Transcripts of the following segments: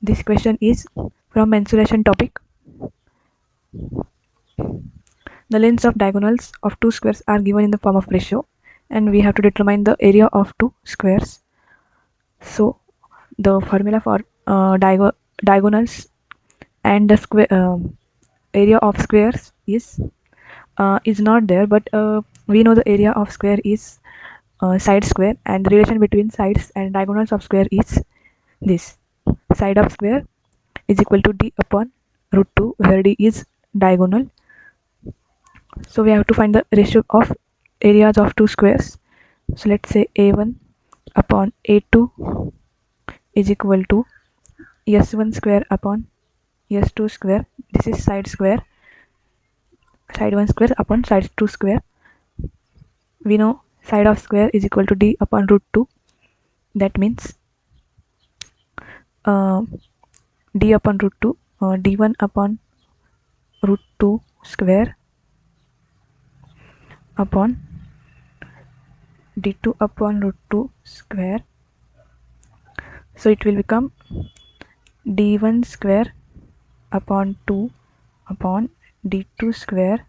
This question is from mensuration topic. The lengths of diagonals of two squares are given in the form of ratio, and we have to determine the area of two squares. So the formula for diagonals and the square area of squares is not there, but we know the area of square is side square, and the relation between sides and diagonals of square is this: side of square is equal to d upon root 2, where d is diagonal. So we have to find the ratio of areas of two squares. So let's say a1 upon a2 is equal to s1 square upon s2 square. This is side square, side 1 square upon side 2 square. We know side of square is equal to d upon root 2. That means uh, d upon root 2, d1 upon root 2 square upon d2 upon root 2 square. So it will become d1 square upon 2 upon d2 square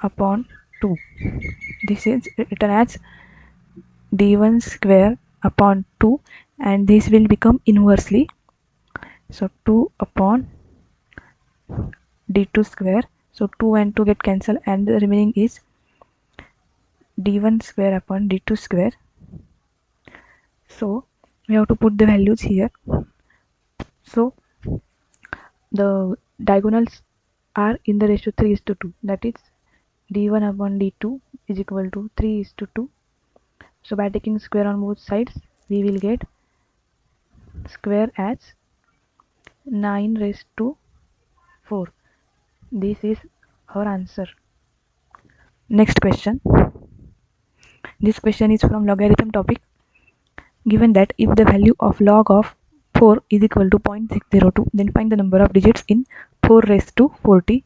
upon 2. This is written as d1 square upon 2, and this will become inversely. So 2 upon d2 square. So 2 and 2 get cancelled, and the remaining is d1 square upon d2 square. So we have to put the values here. So the diagonals are in the ratio 3:2. That is d1 upon d2 is equal to 3:2. So by taking square on both sides, we will get square as 9 raised to 4. This is our answer. Next question. This question is from logarithm topic. Given that if the value of log of 4 is equal to 0.602, then find the number of digits in 4 raised to 40.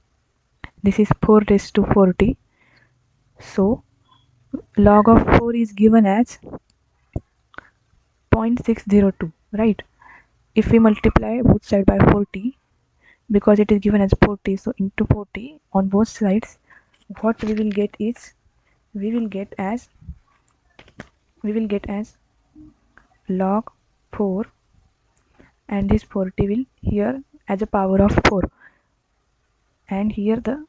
This is 4 raised to 40. So log of 4 is given as 0.602, right? If we multiply both sides by 40, because it is given as 40, so into 40 on both sides, what we will get is we will get as log 4, and this 40 will here as a power of 4, and here the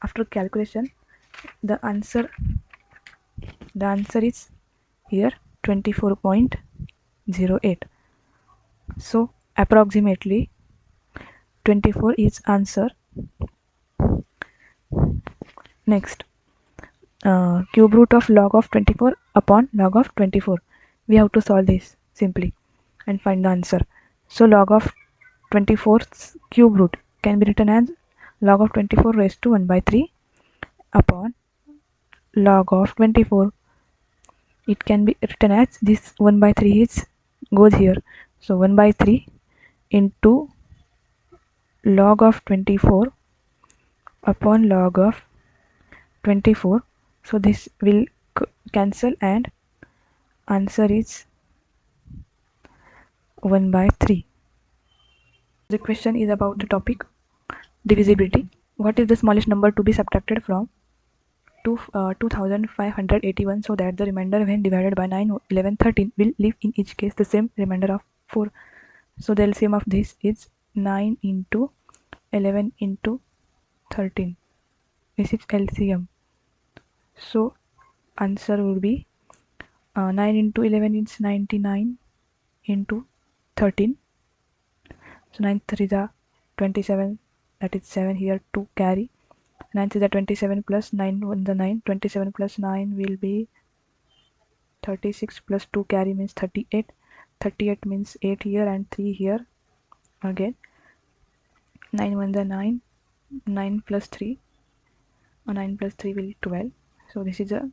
after calculation the answer is here 24.08. So approximately 24 is answer. Next, cube root of log of 24 upon log of 24. We have to solve this simply and find the answer. So log of 24's cube root can be written as log of 24 raised to 1 by 3 upon log of 24. It can be written as this 1 by 3 is goes here. So 1 by 3 into log of 24 upon log of 24. So this will cancel, and answer is 1 by 3. The question is about the topic divisibility. What is the smallest number to be subtracted from 2581 so that the remainder when divided by 9, 11, 13 will leave in each case the same remainder of 4. So the LCM of this is 9 into 11 into 13. This is LCM. So answer will be 9 into 11 is 99 into 13. So 9 3 is 27, that is 7 here, 2 carry. 9 is 27 plus 9 1 the 9. 27 plus 9 will be 36 plus 2 carry means 38. 38 means 8 here and 3 here again. 9 1 the 9. 9 plus 3. 9 plus 3 will be 12. So this is a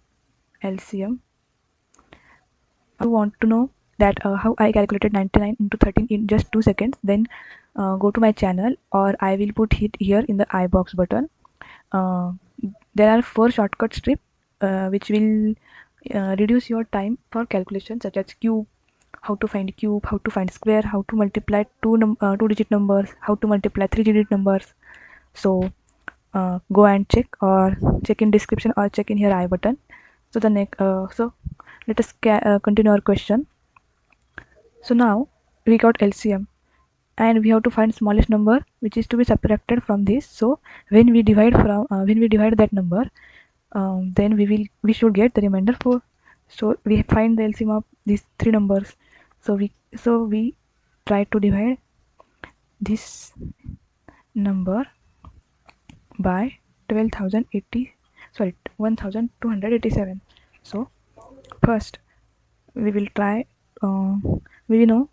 LCM. If you want to know that how I calculated 99 into 13 in just 2 seconds, then go to my channel, or I will put it here in the I box button. There are 4 shortcut strips which will reduce your time for calculation, such as cube, how to find cube, how to find square, how to multiply two digit numbers, how to multiply three digit numbers. So go and check, or check in description, or check in here I button. So the next so let us continue our question. So now we got LCM, and we have to find smallest number which is to be subtracted from this. So when we divide that number, then we should get the remainder 4. So we find the LCM of these three numbers. So we try to divide this number by 12,080, sorry, 1,287. So first we will try, uh, we know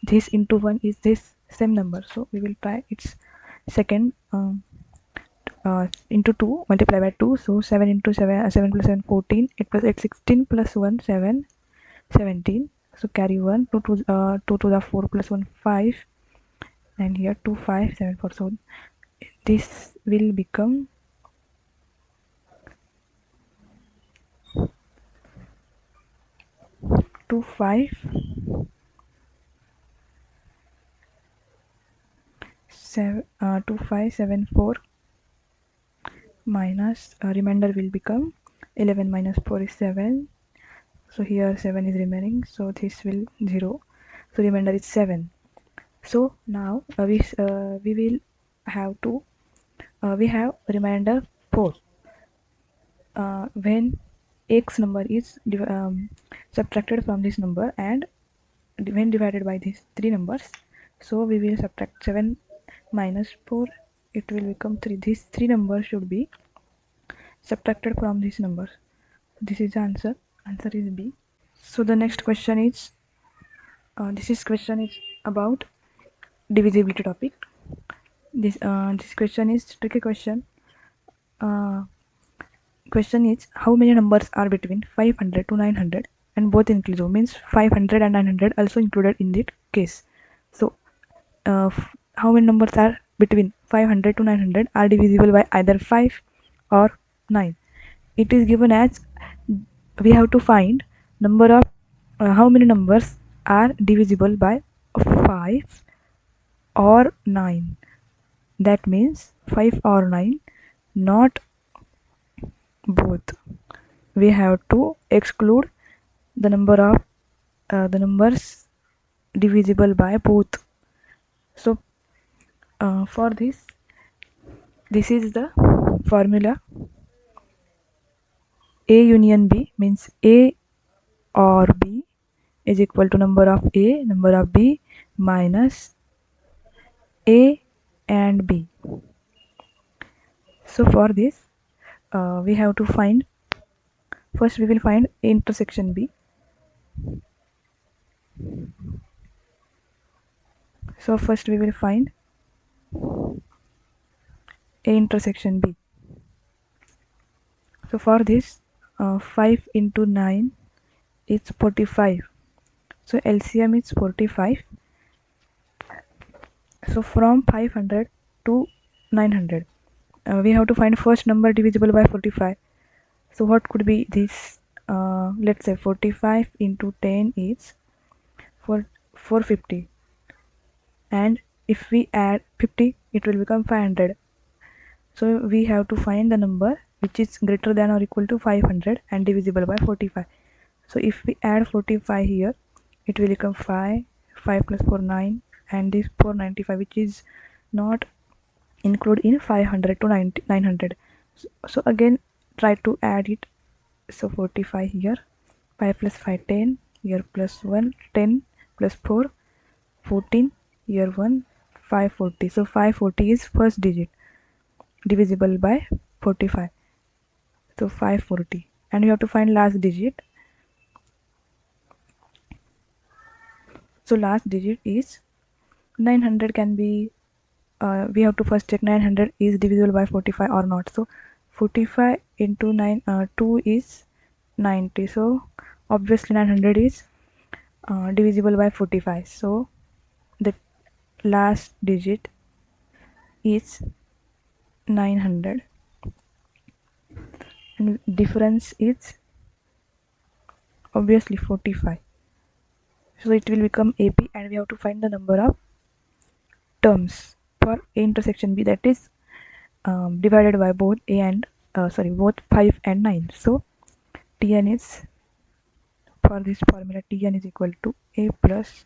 this into 1 is this same number, so we will try its second, into 2 multiply by 2. So 7 into 7, 7 plus 7 14, 8 plus 8 16, plus 1 7 17. So carry 1, 2 to the 4 plus 1 5, and here 2 5 7 4. So this will become 2 5 7 2 5 7 4, minus remainder will become 11 minus 4 is 7. So here 7 is remaining, so this will 0. So remainder is 7. So now we will have to we have remainder 4. When x number is subtracted from this number, and when divided by these three numbers, so we will subtract 7 minus 4, it will become 3. These three numbers should be subtracted from these numbers. This is the answer. Answer is B. So the next question is, this question is about divisibility topic. This question is tricky question. Uh, Question is, how many numbers are between 500 to 900 and both inclusive, means 500 and 900 also included in that case. So how many numbers are between 500 to 900 are divisible by either 5 or 9? It is given as, we have to find number of how many numbers are divisible by 5 or 9. That means 5 or 9, not both. We have to exclude the number of the numbers divisible by both. So for this is the formula. A union B means A or B is equal to number of A, number of B minus A and B. So for this we have to find, first we will find A intersection B. So first we will find A intersection B. So for this 5 into 9 is 45. So LCM is 45. So from 500 to 900, we have to find first number divisible by 45. So what could be this? Let's say 45 into 10 is 450, and if we add 50 it will become 500. So we have to find the number which is greater than or equal to 500 and divisible by 45. So if we add 45 here, it will become 5 plus 4 9, and this 495, which is not include in 500 to 900. So again try to add it. So 45 here, 5 plus 5 10, here plus 1 10, plus 4 14, here 1 540. So 540 is first digit divisible by 45. So 540, and you have to find last digit. So last digit is 900. Can be we have to first check 900 is divisible by 45 or not. So 45 into 2 is 90. So obviously 900 is divisible by 45. So the last digit is 900, and difference is obviously 45. So it will become AP, and we have to find the number of terms for A intersection B, that is divided by both A and both 5 and 9. So Tn is, for this formula, Tn is equal to A plus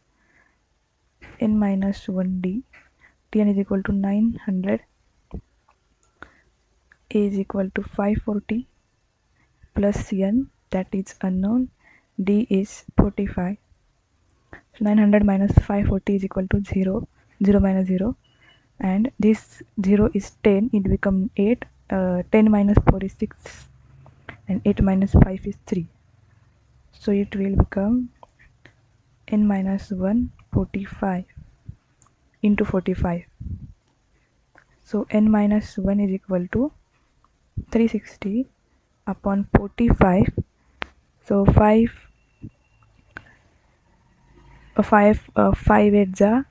n minus 1d. Tn is equal to 900. A is equal to 540 plus Cn, that is unknown. D is 45. So 900 minus 540 is equal to 0. 0 minus 0. And this 0 is 10. It becomes 8. 10 minus 4 is 6. And 8 minus 5 is 3. So it will become n minus 1 45 into 45. So n minus 1 is equal to 360 upon 45. So 5 8 ja,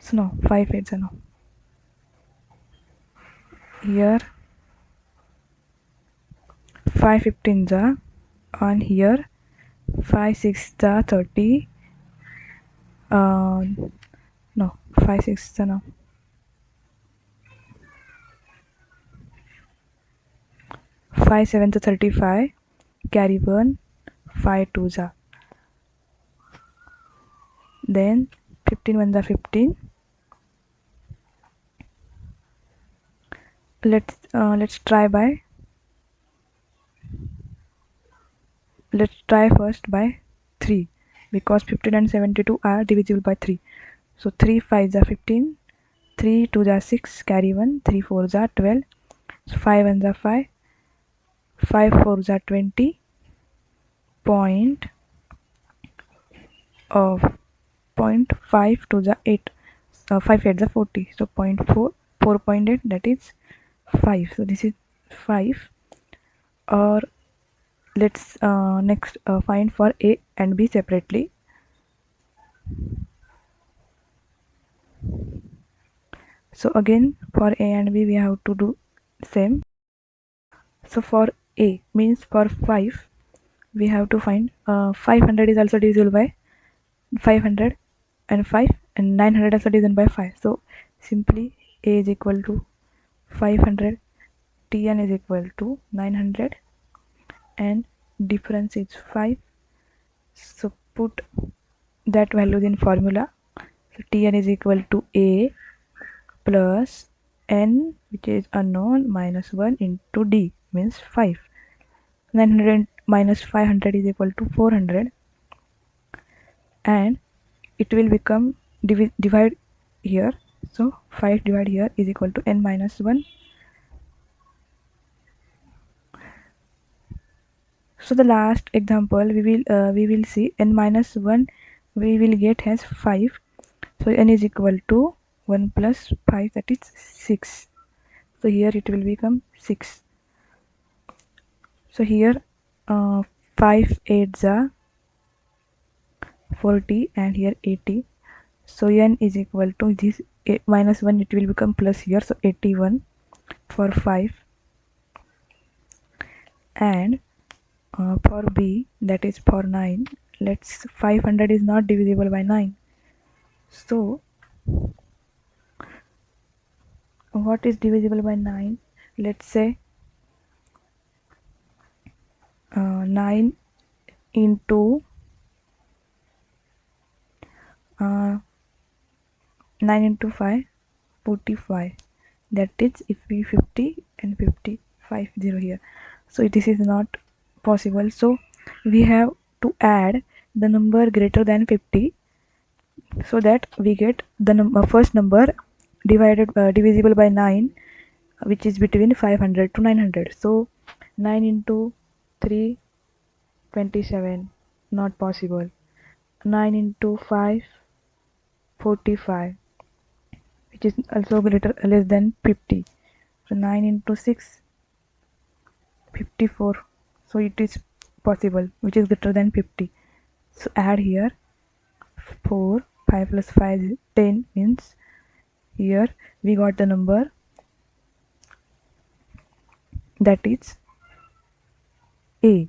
so no, 5 8 ja, no, here 5 15 ja, on here 5 6 ja 30, no, 5 6 ja, no, 5 7 ja 35, carry 1, 5 2 ja, then 15 1 ja 15. Let's try first by 3, because 15 and 72 are divisible by 3. So 3 5 ja 15, 3 2 ja 6, carry 1, 3 4 ja 12, so 5 1 ja 5, 5 4 ja 20, point of 0.5 2 ja 8, 5 8 ja 40, so 0.4 4.8, that is 5. So this is 5. Or let's next find for A and B separately. So again for A and B we have to do same. So for A means for 5 we have to find 500 is also divisible by 500 and 5, and 900 also divisible by 5. So simply A is equal to 500, Tn is equal to 900, and difference is 5. So put that value in formula. So Tn is equal to A plus n, which is unknown, minus 1 into D, means 5. 900 minus 500 is equal to 400, and it will become divide here. So 5 divided here is equal to n minus 1. So the last example we will see n minus 1 we will get as 5. So n is equal to 1 plus 5, that is 6. So here it will become 6. So here 5 8 are 40, and here 80. So n is equal to this minus 1, it will become plus here, so 81 for 5. And for B, that is for 9, let's 500 is not divisible by 9. So what is divisible by 9? Let's say 9 into 9 into 5, 45. That is if we 50 and 55 0 here. So this is not possible. So we have to add the number greater than 50, so that we get the first number divisible by 9, which is between 500 to 900. So 9 into 3, 27, not possible. 9 into 5, 45, which is also less than 50. So 9 into 6, 54. So it is possible, which is greater than 50. So add here 4, 5 plus 5 is 10, means here we got the number, that is A.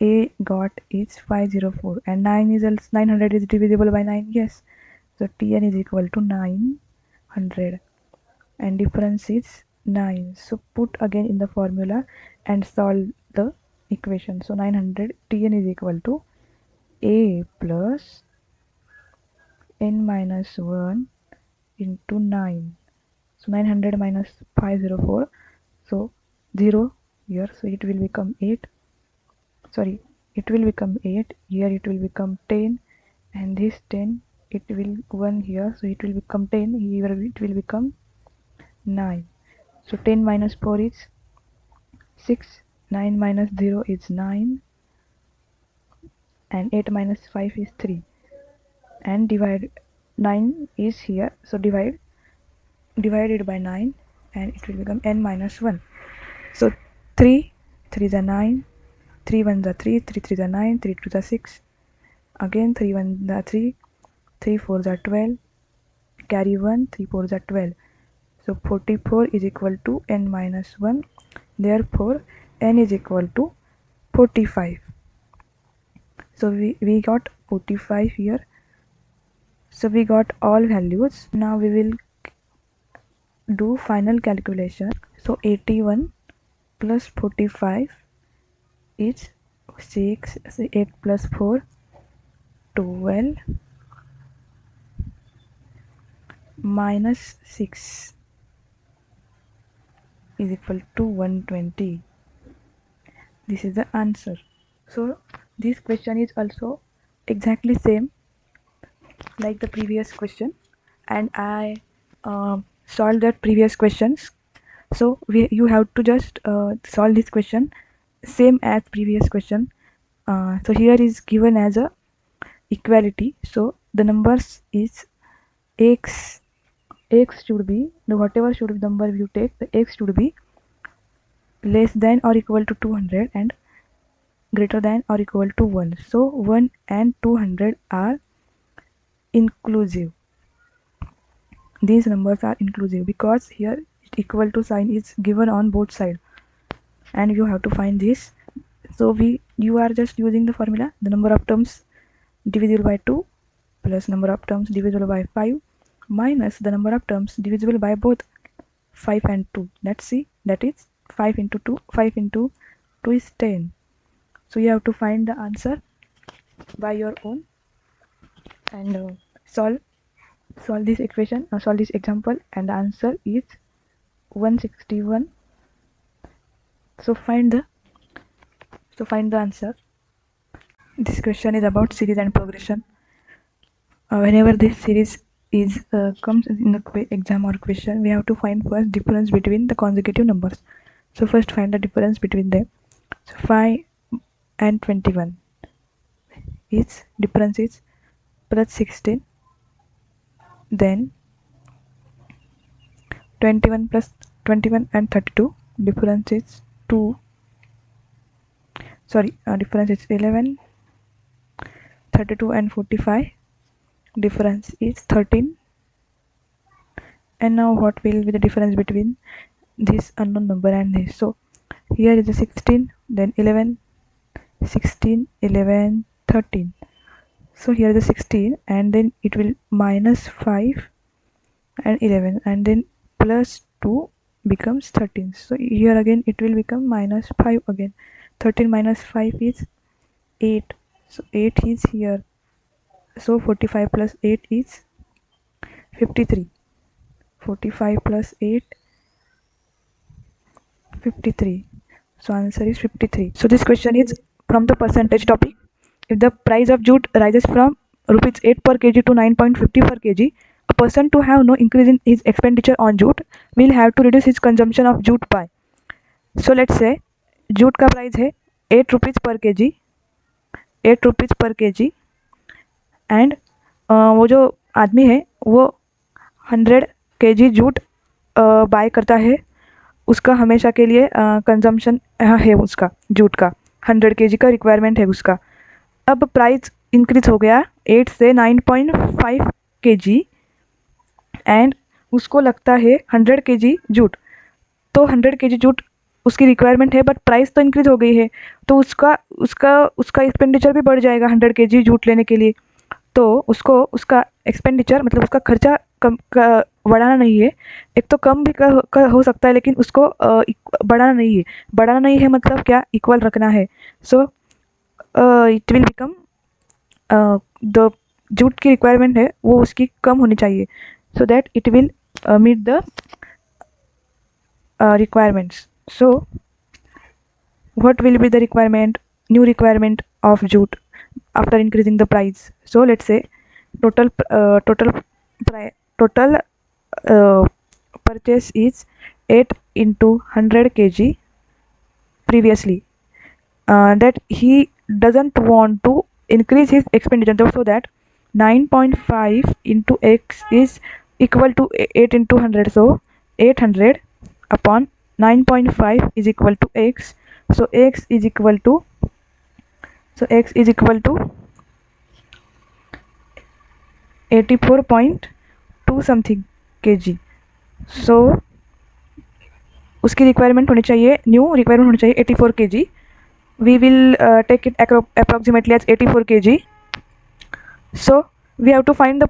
A got is 504 and 900 is divisible by 9, yes. So Tn is equal to 900 and difference is 9. So put again in the formula and solve the equation. So 900 Tn is equal to A plus n minus 1 into 9. So 900 minus 504. So 0 here. So it will become 8. Sorry, it will become 8. Here it will become 10. And this 10, it will 1 here. So it will become 10. Here it will become 9. So 10 minus 4 is 6. 9 minus 0 is 9. And 8 minus 5 is 3. And divide 9 is here. So divided by 9 and it will become n minus 1. So 3 is a 9, 3 1 is 3, 3 3 is 9, 3 2 is 6, again 3 1 is 3, 3 4 is 12, carry 1, 3 4 is 12. So 44 is equal to n minus 1, therefore n is equal to 45. So we got 45 here. So we got all values. Now we will do final calculation. So 81 plus 45 is 6, 8 plus 4, 12 minus 6 is equal to 120. This is the answer. So this question is also exactly same like the previous question, and I solved that previous questions. So you have to just solve this question same as previous question. So here is given as a equality. So the numbers is x should be the whatever should be the number you take, the x should be less than or equal to 200 and greater than or equal to 1. So 1 and 200 are inclusive. These numbers are inclusive because here equal to sign is given on both sides and you have to find this. So you are just using the formula, the number of terms divisible by 2 plus number of terms divisible by 5 minus the number of terms divisible by both 5 and 2. Let's see, that is 5 into 2. 5 into 2 is 10. So you have to find the answer by your own and solve this equation, solve this example, and the answer is 161. So find the answer. This question is about series and progression. Whenever this series is comes in the exam or question, we have to find first difference between the consecutive numbers. So first find the difference between them. So 5 and 21 is difference is plus 16. Then 21 plus 21 and 32 difference is 2. Sorry, difference is 11. 32 and 45 difference is 13. And now what will be the difference between this unknown number and this? So here is a 16, then 11, 16, 11, 13. So here is a 16 and then it will minus 5 and 11 and then plus 2 becomes 13. So here again it will become minus 5 again. 13 minus 5 is 8. So 8 is here. So 45 plus 8 is 53. 45 plus 8, 53. So answer is 53. So this question is from the percentage topic. If the price of jute rises from rupees 8 per kg to 9.50 per kg, a person to have no increase in his expenditure on jute will have to reduce his consumption of jute by. So let's say jute का price है 8 rupees पर KG, 8 rupees पर KG and वो जो आदमी है वो 100 KG jute bye करता है, उसका हमेशा के लिए कंजम्पशन है उसका जूट का 100 केजी का रिक्वायरमेंट है उसका. अब प्राइस इंक्रीज हो गया 8 से 9.5 केजी एंड उसको लगता है 100 केजी जूट. तो 100 केजी जूट उसकी रिक्वायरमेंट है बट प्राइस तो इंक्रीज हो गई है, तो उसका उसका उसका एक्सपेंडिचर भी बढ़ जाएगा 100 kg जूट लेने के लिए। तो उसको उसका एक्सपेंडिचर मतलब उसका खर्चा कम बढ़ाना नहीं है। एक तो कम भी हो सकता है, लेकिन उसको बढ़ाना नहीं है। बढ़ाना नहीं है मतलब क्या, इक्वल रखना है। So it will become, the jute की रिक्वायरमेंट है वो उसकी कम होनी चाहिए, so that it will meet the requirements. So what will be the new requirement of jute after increasing the price? So let's say total total uh, purchase is 8 into 100 kg previously, that he doesn't want to increase his expenditure, so that 9.5 into x is equal to 8 into 100. So 800 upon 9.5 is equal to x. So x is equal to, 84.2 something kg. So उसकी requirement होनी चाहिए, new requirement होनी चाहिए 84 kg. We will take it approximately as 84 kg. So we have to find the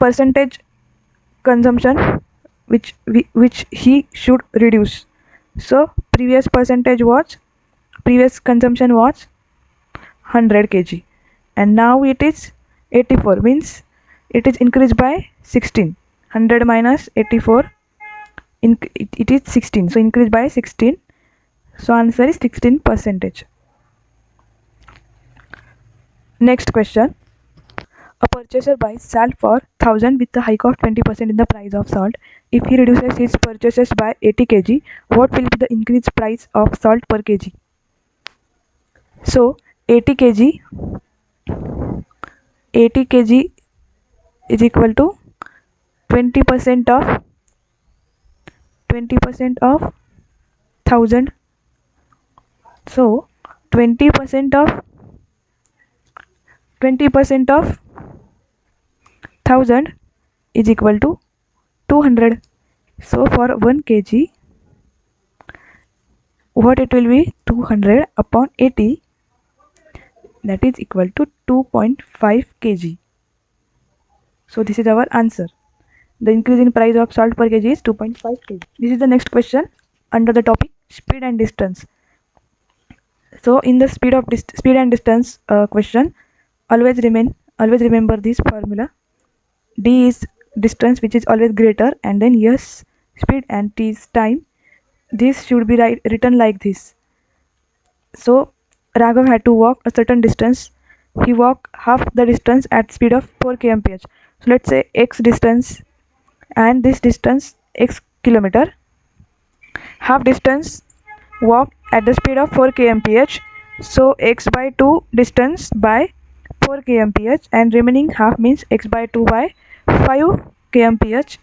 percentage consumption which he should reduce. So previous consumption was 100 kg, and now it is 84, means it is increased by 16. 100 minus 84, it is 16, so increased by 16. So answer is 16%. Next question. A purchaser buys salt for 1000 with a hike of 20% in the price of salt. If he reduces his purchases by 80 kg, what will be the increased price of salt per kg? So 80 kg is equal to 20% of 1000. So 20% of 1000 is equal to 200. So for 1 kg, what it will be, 200 upon 80, that is equal to 2.5 kg. So this is our answer. The increase in price of salt per kg is 2.5 kg. This is the next question under the topic speed and distance. So in the speed and distance question, always remember this formula. D is distance, which is always greater, and then S speed and T is time. This should be written like this. So Raghav had to walk a certain distance. He walked half the distance at speed of 4 kmph. So let's say x distance, and this distance x kilometer. Half distance walked at the speed of 4 kmph. So x by 2 distance by 4 kmph, and remaining half means x by 2 by 5 kmph.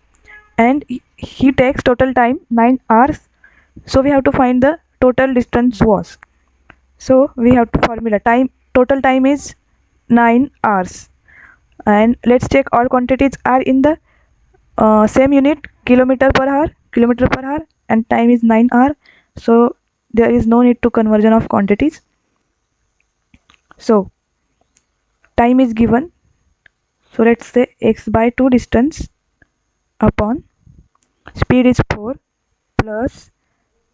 And he takes total time 9 hours. So we have to find the total distance was. So we have to formula total time is 9 hours. And let's check all quantities are in the same unit, kilometer per hour, and time is 9 hour. So there is no need to conversion of quantities. So time is given. So let's say x by 2 distance upon speed is 4 plus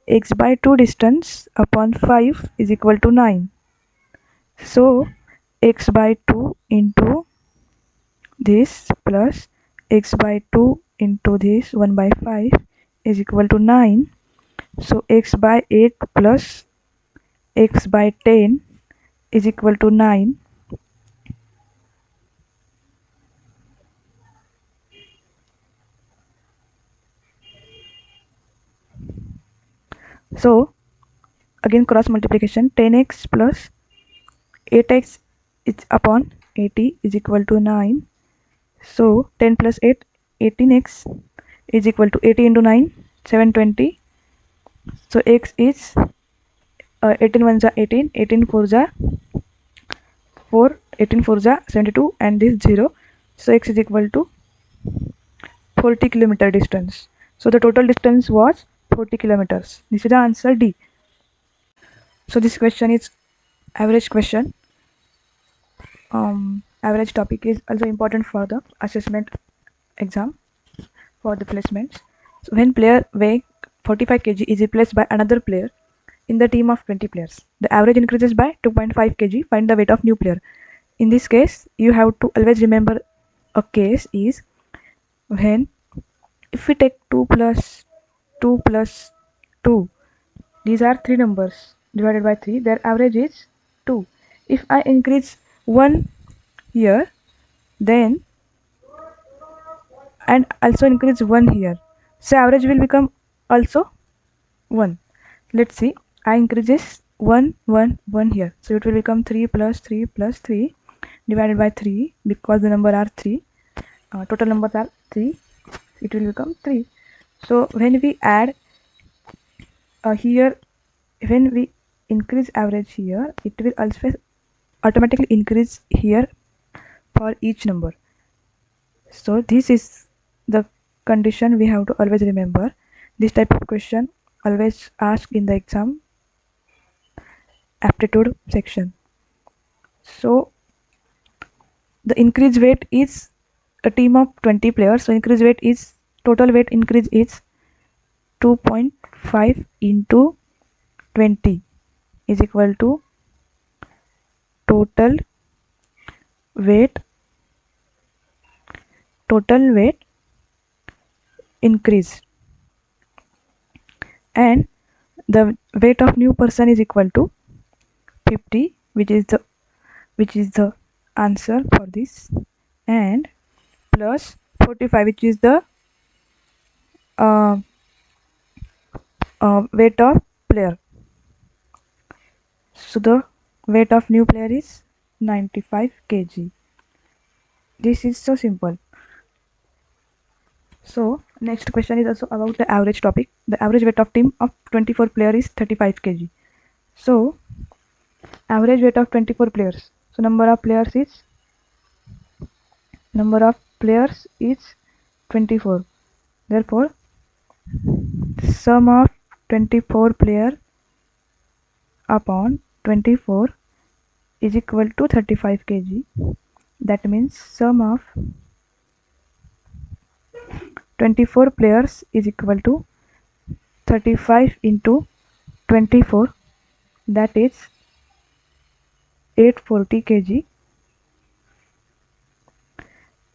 x by 2 distance upon 5 is equal to 9. So x by 2 into this plus x by 2 into this 1 by 5 is equal to 9. So x by 8 plus x by 10 is equal to 9. So again cross multiplication, 10x plus 8x is upon 80 is equal to 9. So 10 plus 8, 18x is equal to 80 into 9, 720. So x is 18 1 ja 18, 18 4 ja 4, 18 4 ja 72, and this 0. So x is equal to 40 kilometer distance. So the total distance was 40 kilometers. This is the answer D. So this question is average question. Average topic is also important for the assessment exam for the placements. So when player weighing 45 kg is replaced by another player in the team of 20 players, the average increases by 2.5 kg. Find the weight of new player. In this case, you have to always remember a case is when if we take 2 plus 2 plus 2, these are three numbers divided by 3, their average is 2. If I increase 1 here, then and also increase 1 here, so average will become also 1. Let's see, I increases 1 1 1 here, so it will become 3 plus 3 divided by 3, because the number are 3, total numbers are 3, it will become 3. So when we add here, when we increase average here, it will also automatically increase here for each number. So this is the condition we have to always remember. This type of question always asked in the exam aptitude section. So the increase weight is a team of 20 players, so increase weight is total weight increase is 2.5 into 20 is equal to total weight increase, and the weight of new person is equal to 50, which is the answer for this, and plus 45, which is the uh, weight of player. So the weight of new player is 95 kg. This is so simple. So next question is also about the average topic. The average weight of team of 24 player is 35 kg. So average weight of 24 players. So number of players is 24. Therefore, sum of 24 player upon 24 is equal to 35 kg. That means sum of 24 players is equal to 35 into 24, that is 840 kg.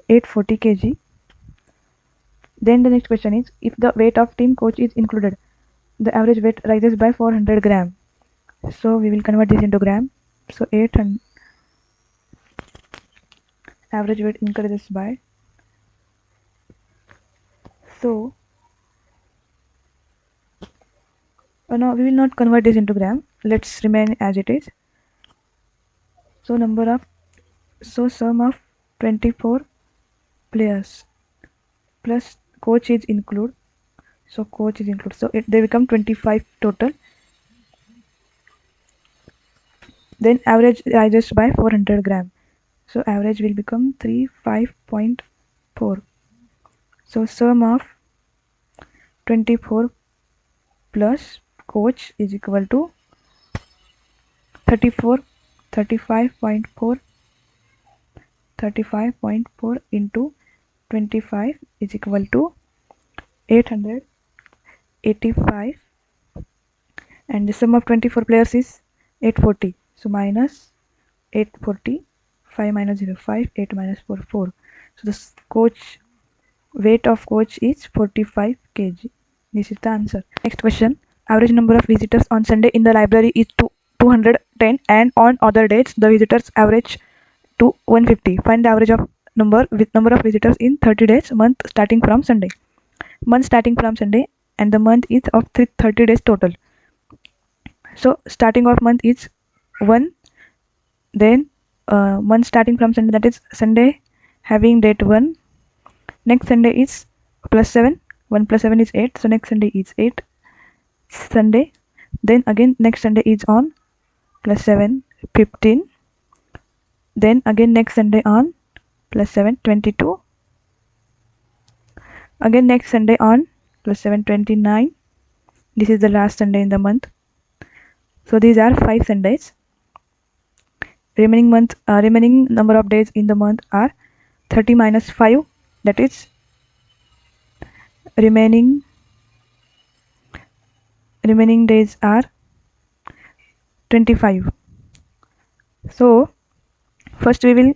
840 kg. Then the next question is, if the weight of team coach is included, the average weight rises by 400 gram. So we will convert this into gram. So 800 average weight increases by, so no, we will not convert this into gram. Let's remain as it is. So sum of 24 players plus coach is included. So coach is included. So they become 25 total. Then average rises by 400 gram. So average will become 35.4. So sum of 24 plus coach is equal to 35.4 into 25 is equal to 885, and the sum of 24 players is 840. So minus 840, 5 minus 0, 5, 8 minus 4, 4. So the weight of coach is 45 kg. This is the answer. Next question. Average number of visitors on Sunday in the library is 210, and on other days the visitors average to 150. Find the average of number of visitors in 30 days, month starting from Sunday. Month starting from Sunday, and the month is of 30 days total. So starting of month is 1, then month starting from Sunday, that is Sunday having date 1. Next Sunday is plus 7. 1 plus 7 is 8. So next Sunday is 8 Sunday. Then again next Sunday is on plus 7, 15. Then again next Sunday on plus 7, 22. Again next Sunday on plus 7, 29. This is the last Sunday in the month. So these are 5 Sundays. Remaining number of days in the month are 30 minus 5, that is remaining days are 25. So first we will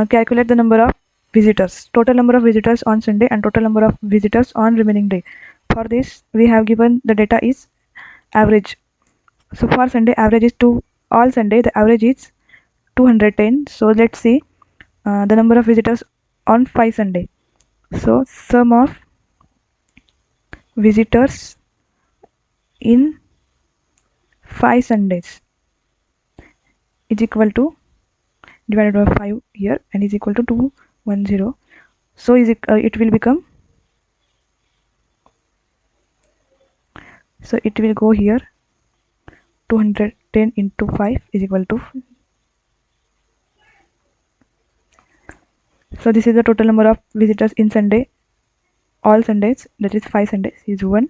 calculate the number of visitors, total number of visitors on Sunday and total number of visitors on remaining day. For this we have given the data is average. So for Sunday, average is all Sunday the average is 210. So let's see the number of visitors on 5 Sunday. So sum of visitors in 5 Sundays is equal to, divided by 5 here, and is equal to 210. So it will become, so it will go here, 210 into 5 is equal to, so this is the total number of visitors in Sunday, all Sundays, that is 5 Sundays is 1,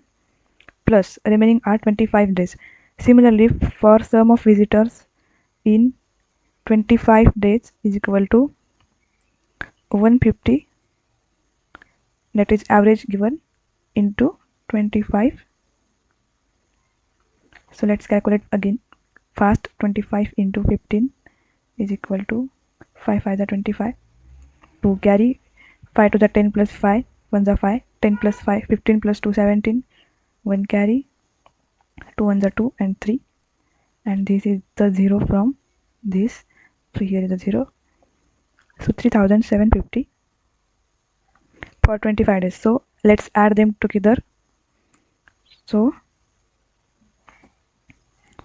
plus remaining are 25 days. Similarly, for sum of visitors in 25 days is equal to 150, that is average given, into 25. So let's calculate again fast. 25 into 15 is equal to 5 5 is 25. To carry 5 to the 10 plus 5, 1 is 5, 10 plus 5, 15 plus 2, 17, 1 carry, 2 1 is 2 and 3, and this is the 0 from this, so here is the 0. So 3750 for 25 days. So let's add them together. So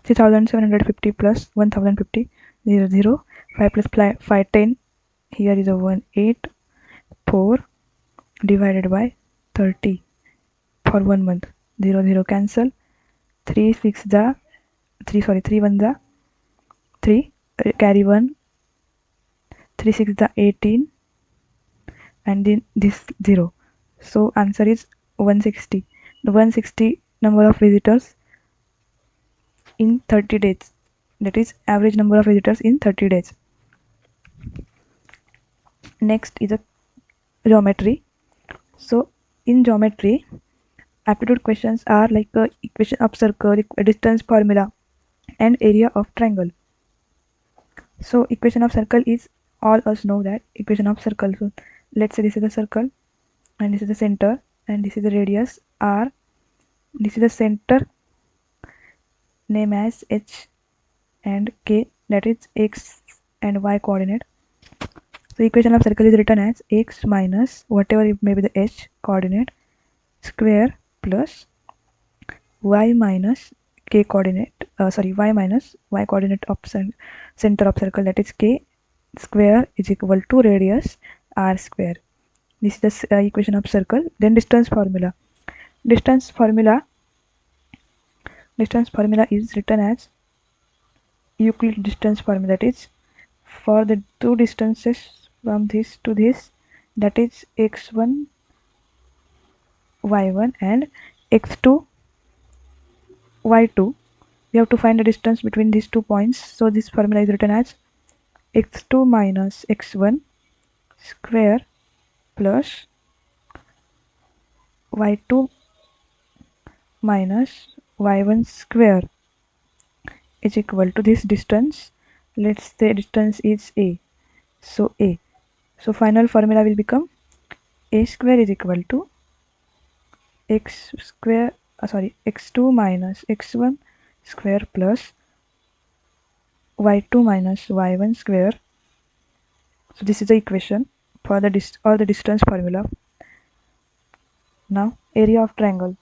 3750 plus 1050, 0 0, 5 plus 5 10, here is a 1 8, 4 divided by 30 for 1 month, 0 0 cancel, 3 6 the 3 sorry 3 1 the 3, carry 1, 3 6 the 18, and then this 0. So answer is 160. The 160 number of visitors in 30 days, that is average number of visitors in 30 days. Next is a geometry. So in geometry, aptitude questions are like a equation of circle, a distance formula, and area of triangle. So equation of circle is, all us know that equation of circle. So let's say this is the circle, and this is the center, and this is the radius r, this is the center, name as h and k, that is x and y coordinate. So equation of circle is written as x minus whatever it may be the h coordinate square plus y minus k coordinate, y minus y coordinate of center of circle, that is k square, is equal to radius r square. This is the equation of circle. Then distance formula. Distance formula is written as Euclid distance formula, that is for the two distances from this to this, that is x1 y1 and x2 y2. We have to find the distance between these 2 points. So this formula is written as x2 minus x1 square plus y2 minus y1 square is equal to this distance. Let's say distance is a. So a. So final formula will become a square is equal to x square, x2 minus x1 square plus y2 minus y1 square. So this is the equation for the distance formula. Now area of triangle.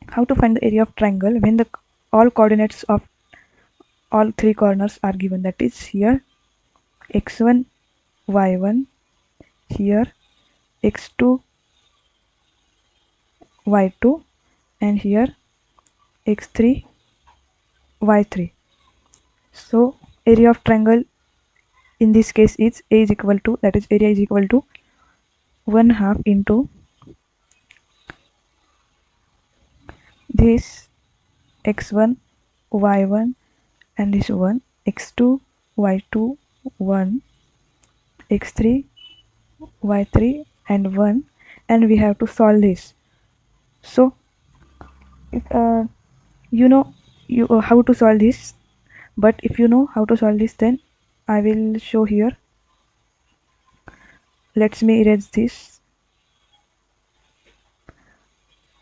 How to find the area of triangle when the all coordinates of all three corners are given, that is here x1 y1, here x2 y2, and here x3 y3. So area of triangle in this case is a is equal to, that is area is equal to 1/2 into this x1 y1 and this one x2 y2 1 x3 y3 and 1, and we have to solve this. So if, you know you how to solve this, but if you know how to solve this, then I will show here. Let me erase this.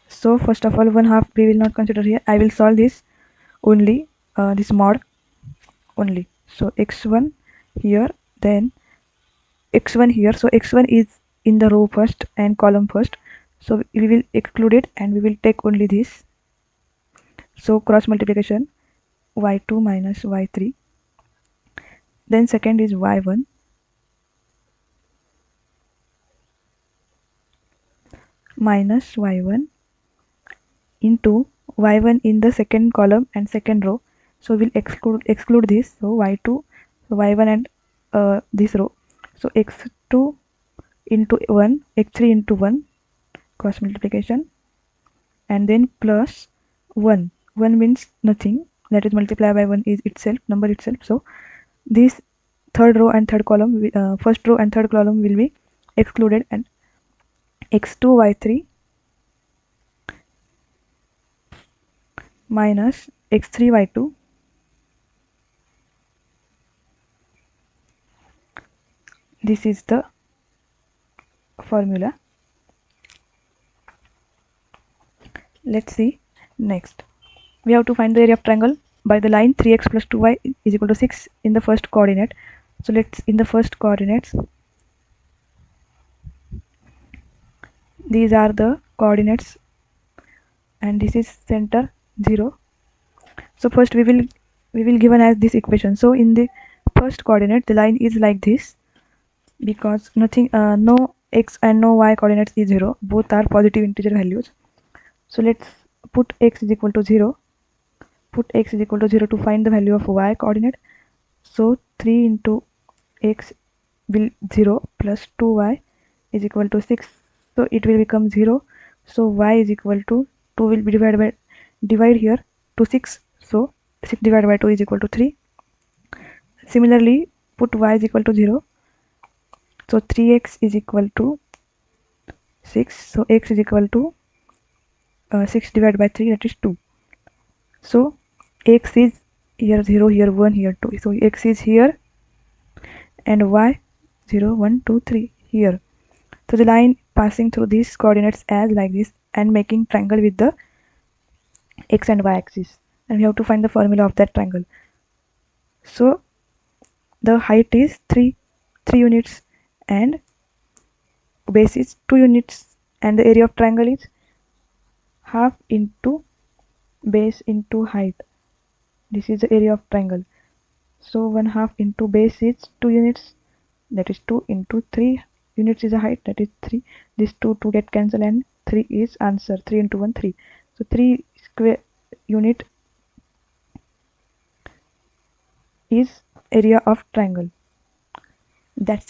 So first of all, 1/2 we will not consider here. I will solve this only, this mod only. So x1 here, then x1 here. So x1 is in the row first and column first, so we will exclude it and we will take only this. So cross multiplication, y2 minus y3. Then second is y1 minus y1 into y1 in the second column and second row. So we'll exclude this. So y2, so y1 and this row. So x2 into 1, x3 into 1, cross multiplication, and then plus 1. 1 means nothing, that is multiplied by 1 is itself, number itself. So this third row and third column, first row and third column will be excluded, and x2 y3 minus x3 y2, this is the formula. Let's see next. We have to find the area of triangle by the line 3x plus 2y is equal to 6 in the first coordinate. So let's, in the first coordinates, these are the coordinates and this is center 0. So first we will given as this equation. So in the first coordinate the line is like this, because nothing, no x and no y coordinates is 0, both are positive integer values. So let's put x is equal to 0, put x is equal to 0 to find the value of y coordinate. So 3 into x will 0 plus 2y is equal to 6, so it will become 0. So y is equal to 2 will be divide here to 6, so 6 divided by 2 is equal to 3. Similarly, put y is equal to 0, so 3x is equal to 6, so x is equal to 6 divided by 3, that is 2. So x is here 0, here 1, here 2, so x is here, and y 0 1 2 3 here. So the line passing through these coordinates as like this and making triangle with the x and y axis, and we have to find the formula of that triangle. So the height is 3 units and base is 2 units, and the area of triangle is half into base into height. This is the area of triangle. So 1/2 into base is 2 units, that is 2 into 3 units is a height, that is 3. This 2 get cancelled and 3 is answer. 3 into 1 3. So 3 square unit is area of triangle. That's it.